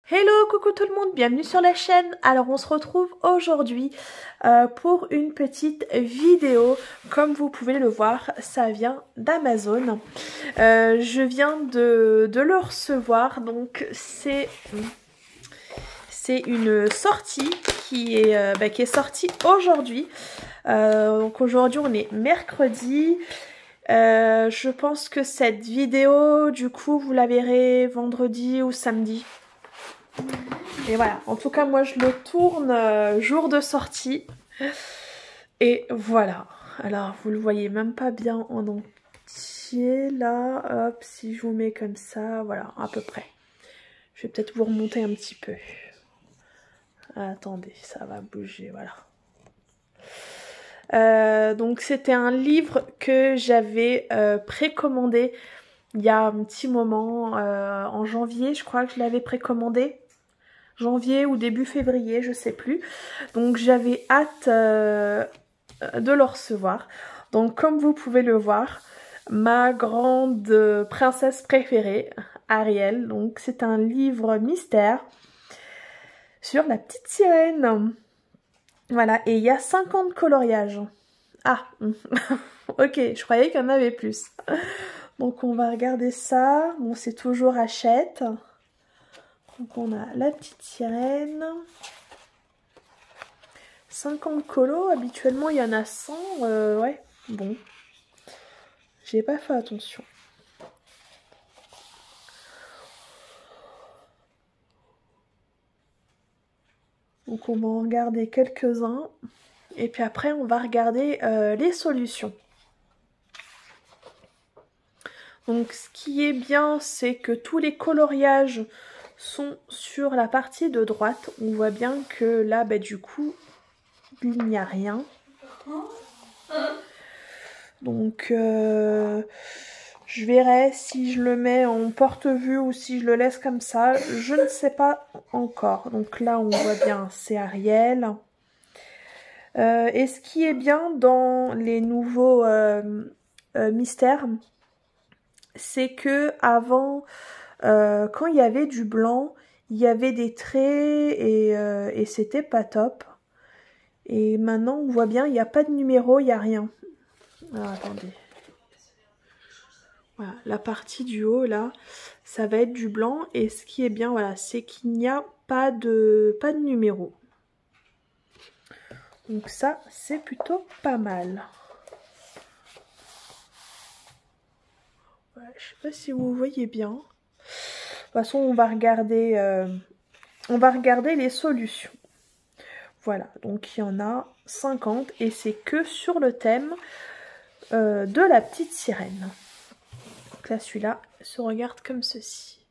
Hello, coucou tout le monde, bienvenue sur la chaîne. Alors on se retrouve aujourd'hui pour une petite vidéo. Comme vous pouvez le voir, ça vient d'Amazon. Je viens de le recevoir, donc c'est une sortie qui est sortie aujourd'hui. Donc aujourd'hui on est mercredi. Je pense que cette vidéo, du coup, vous la verrez vendredi ou samedi. Et voilà, en tout cas moi je le tourne jour de sortie. Et voilà, alors vous le voyez même pas bien en entier là, hop, si je vous mets comme ça, voilà, à peu près. Je vais peut-être vous remonter un petit peu. Attendez, ça va bouger, voilà. Donc c'était un livre que j'avais précommandé il y a un petit moment, en janvier je crois que je l'avais précommandé. Janvier ou début février, je sais plus. Donc j'avais hâte de le recevoir. Donc comme vous pouvez le voir, ma grande princesse préférée, Ariel. Donc c'est un livre mystère sur la petite sirène. Voilà, et il y a 50 coloriages. Ah, ok, je croyais qu'il y en avait plus. Donc on va regarder ça. Bon, c'est toujours Hachette. Donc on a la petite sirène. 50 colos, habituellement il y en a 100. Ouais, bon. J'ai pas fait attention. Donc on va en regarder quelques-uns. Et puis après on va regarder les solutions. Donc ce qui est bien, c'est que tous les coloriages sont sur la partie de droite. On voit bien que là, bah, du coup, il n'y a rien. Donc je verrai si je le mets en porte-vue ou si je le laisse comme ça. Je ne sais pas encore. Donc là, on voit bien, c'est Ariel. Et ce qui est bien dans les nouveaux mystères, c'est que avant, quand il y avait du blanc, il y avait des traits et c'était pas top. Et maintenant, on voit bien, il n'y a pas de numéro, il n'y a rien. Alors, attendez. Voilà, la partie du haut, là, ça va être du blanc. Et ce qui est bien, voilà, c'est qu'il n'y a pas de numéro. Donc ça, c'est plutôt pas mal. Ouais, je sais pas si vous voyez bien. De toute façon, on va regarder les solutions. Voilà, donc il y en a 50 et c'est que sur le thème de la petite sirène. Donc là, celui-là se regarde comme ceci.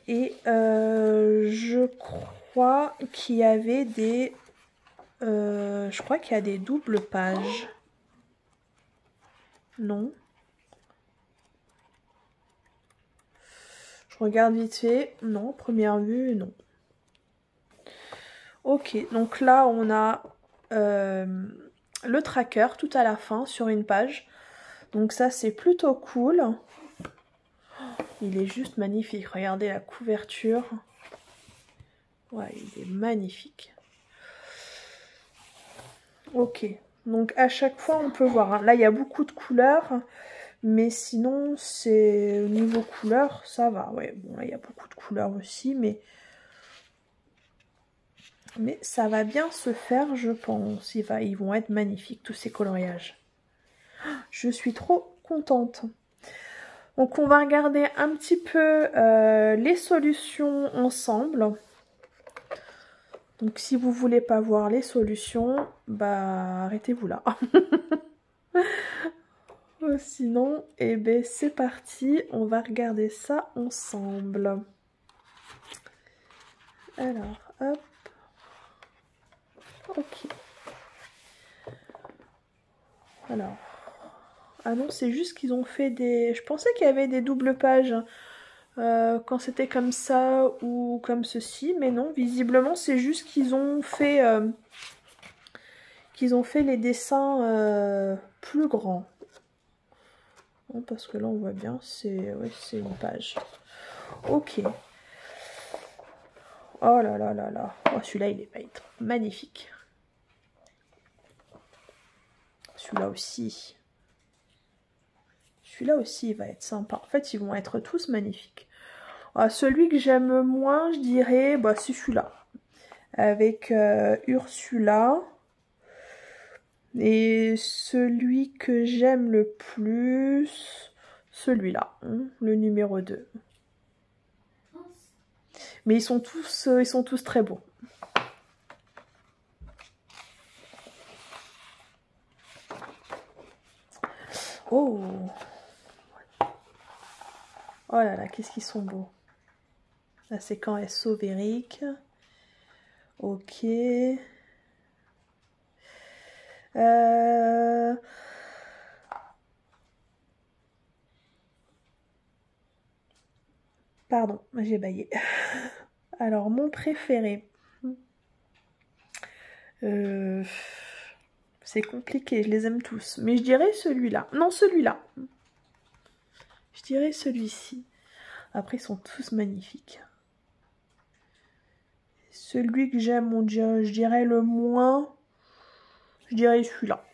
Et je crois qu'il y avait des... je crois qu'il y a des doubles pages. Non. Je regarde vite fait. Non, première vue, non. Ok, donc là on a le tracker tout à la fin sur une page. Donc ça c'est plutôt cool. Il est juste magnifique. Regardez la couverture. Ouais, il est magnifique. Ok, donc à chaque fois on peut voir. Hein. Là il y a beaucoup de couleurs. Mais sinon c'est au niveau couleur ça va. Ouais, bon là il y a beaucoup de couleurs aussi. Mais ça va bien se faire je pense. Ils vont être magnifiques tous ces coloriages. Je suis trop contente. Donc on va regarder un petit peu les solutions ensemble. Donc si vous voulez pas voir les solutions, bah arrêtez-vous là. Sinon, eh ben c'est parti, on va regarder ça ensemble. Alors, hop. Ok. Alors. Ah non, c'est juste qu'ils ont fait des... Je pensais qu'il y avait des doubles pages quand c'était comme ça ou comme ceci. Mais non, visiblement, c'est juste qu'ils ont fait... les dessins plus grands. Bon, parce que là, on voit bien, c'est une page. Ok. Oh là là là là. Oh, celui-là, il va être magnifique. Celui-là aussi. Celui-là aussi, il va être sympa. En fait, ils vont être tous magnifiques. Ah, celui que j'aime moins, je dirais, bah, c'est celui-là. Avec Ursula. Et celui que j'aime le plus, celui-là, hein, le numéro 2. Mais ils sont tous très beaux. Oh! Oh là là, qu'est-ce qu'ils sont beaux. Là, c'est quand elle sauve Eric. Ok. Pardon, j'ai bâillé. Alors, mon préféré. C'est compliqué, je les aime tous. Mais je dirais celui-là. Non, celui-là. Je dirais celui-ci. Après, ils sont tous magnifiques. Celui que j'aime, je dirais le moins. Je dirais celui-là.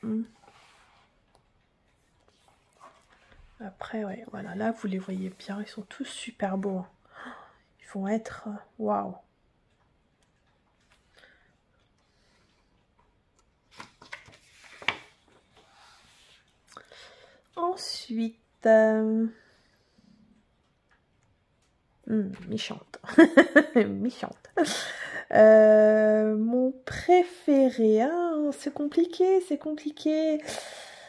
Après, ouais, voilà, là, vous les voyez bien. Ils sont tous super beaux. Ils vont être... Waouh! Ensuite... méchante. Méchante. Mon préféré, hein, c'est compliqué, c'est compliqué.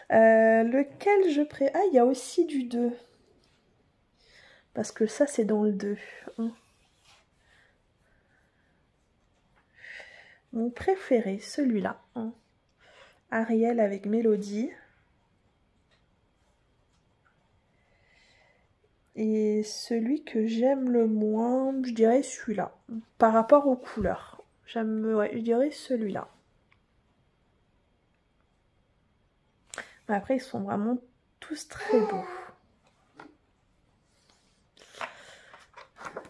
Lequel je préfère? Ah, il y a aussi du 2. Parce que ça, c'est dans le 2. Hein. Mon préféré, celui-là. Hein. Ariel avec Mélodie. Et celui que j'aime le moins, je dirais celui-là. Par rapport aux couleurs. Ouais, je dirais celui-là. Après, ils sont vraiment tous très beaux.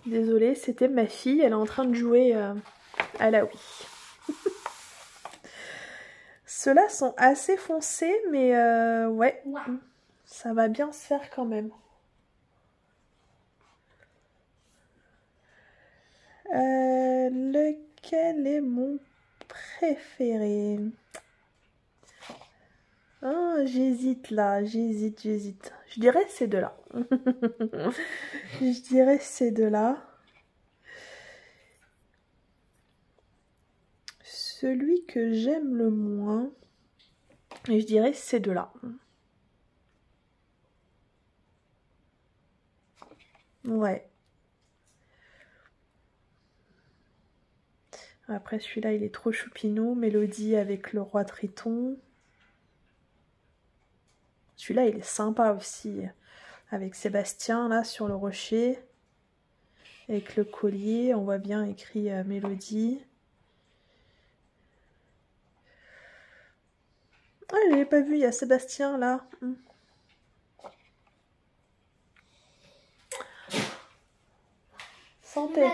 Désolée, c'était ma fille. Elle est en train de jouer à la Wii. Ceux-là sont assez foncés, mais ouais, ça va bien se faire quand même. Lequel est mon préféré? Oh, j'hésite là, j'hésite. Je dirais ces deux-là. Je dirais ces deux-là. Celui que j'aime le moins, je dirais ces deux-là. Ouais. Après celui-là, il est trop choupinou. Mélodie avec le roi Triton. Celui-là, il est sympa aussi. Avec Sébastien, là, sur le rocher. Avec le collier, on voit bien écrit Mélodie. Ah, je l'avais pas vu, il y a Sébastien, là. Santé.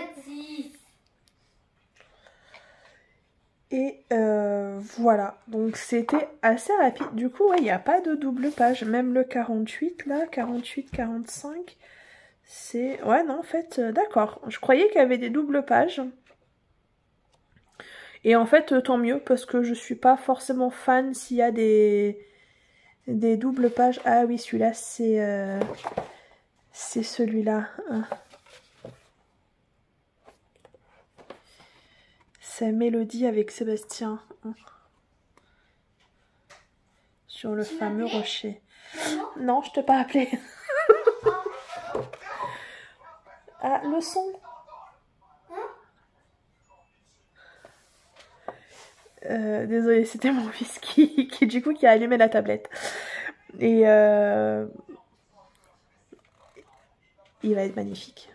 Et voilà, donc c'était assez rapide. Du coup, ouais, il n'y a pas de double page. Même le 48, là, 48, 45, c'est... Ouais, non, en fait, d'accord. Je croyais qu'il y avait des doubles pages. Et en fait, tant mieux, parce que je suis pas forcément fan s'il y a des doubles pages. Ah oui, celui-là, c'est celui-là. C'est Mélodie avec Sébastien. Sur le fameux rocher. Non, je t'ai pas appelé. Ah, le son. Désolée, c'était mon fils qui du coup qui a allumé la tablette. Et il va être magnifique.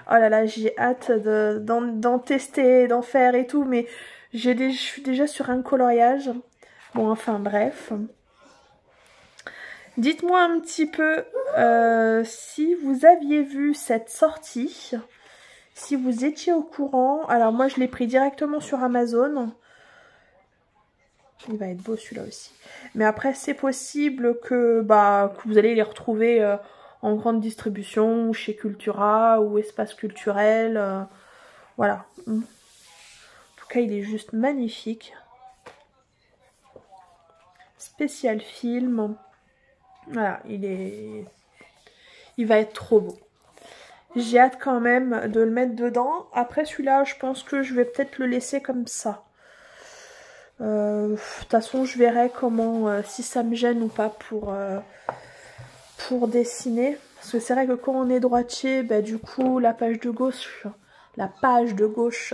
Oh là là, j'ai hâte d'en tester, d'en faire et tout, mais je suis déjà sur un coloriage. Bon, enfin bref. Dites-moi un petit peu si vous aviez vu cette sortie, si vous étiez au courant. Alors moi je l'ai pris directement sur Amazon. Il va être beau celui-là aussi. Mais après c'est possible que vous allez les retrouver en grande distribution, ou chez Cultura, ou Espace Culturel. Voilà. En tout cas il est juste magnifique. Spécial film. Voilà, il va être trop beau. J'ai hâte quand même de le mettre dedans. Après celui-là, je pense que je vais peut-être le laisser comme ça. De toute façon, je verrai comment, si ça me gêne ou pas pour dessiner. Parce que c'est vrai que quand on est droitier, du coup, la page de gauche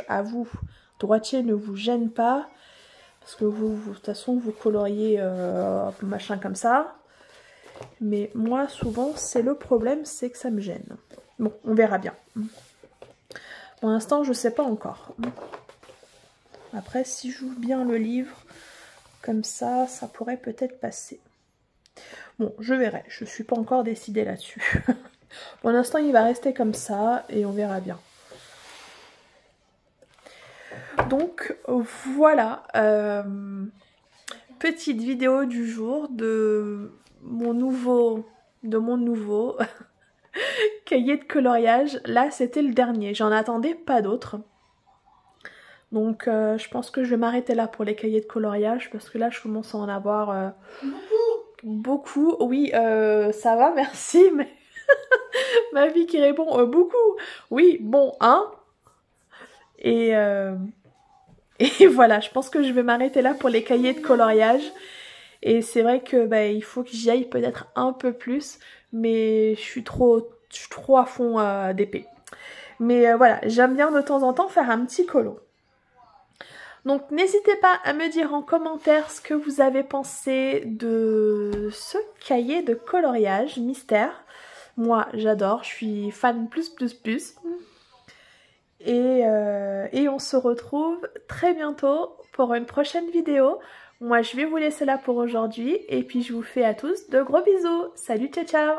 à vous, droitier, ne vous gêne pas. Parce que vous de toute façon, vous coloriez machin comme ça. Mais moi, souvent, c'est le problème, c'est que ça me gêne. Bon, on verra bien. Pour l'instant, je sais pas encore. Après, si j'ouvre bien le livre, comme ça pourrait peut-être passer. Bon, je verrai. Je suis pas encore décidée là-dessus. Pour l'instant, il va rester comme ça et on verra bien. Donc, voilà. Petite vidéo du jour de mon nouveau cahier de coloriage. Là, c'était le dernier. J'en attendais pas d'autres. Donc, je pense que je vais m'arrêter là pour les cahiers de coloriage. Parce que là, je commence à en avoir beaucoup. Oui, ça va, merci. Mais ma vie qui répond beaucoup. Oui, bon, hein. Et voilà, je pense que je vais m'arrêter là pour les cahiers de coloriage. Et c'est vrai que il faut que j'y aille peut-être un peu plus. Mais je suis trop à fond d'épée. Mais voilà, j'aime bien de temps en temps faire un petit colo. Donc n'hésitez pas à me dire en commentaire ce que vous avez pensé de ce cahier de coloriage mystère. Moi j'adore, je suis fan plus. Et on se retrouve très bientôt pour une prochaine vidéo. Moi je vais vous laisser là pour aujourd'hui et puis je vous fais à tous de gros bisous. Salut, ciao ciao.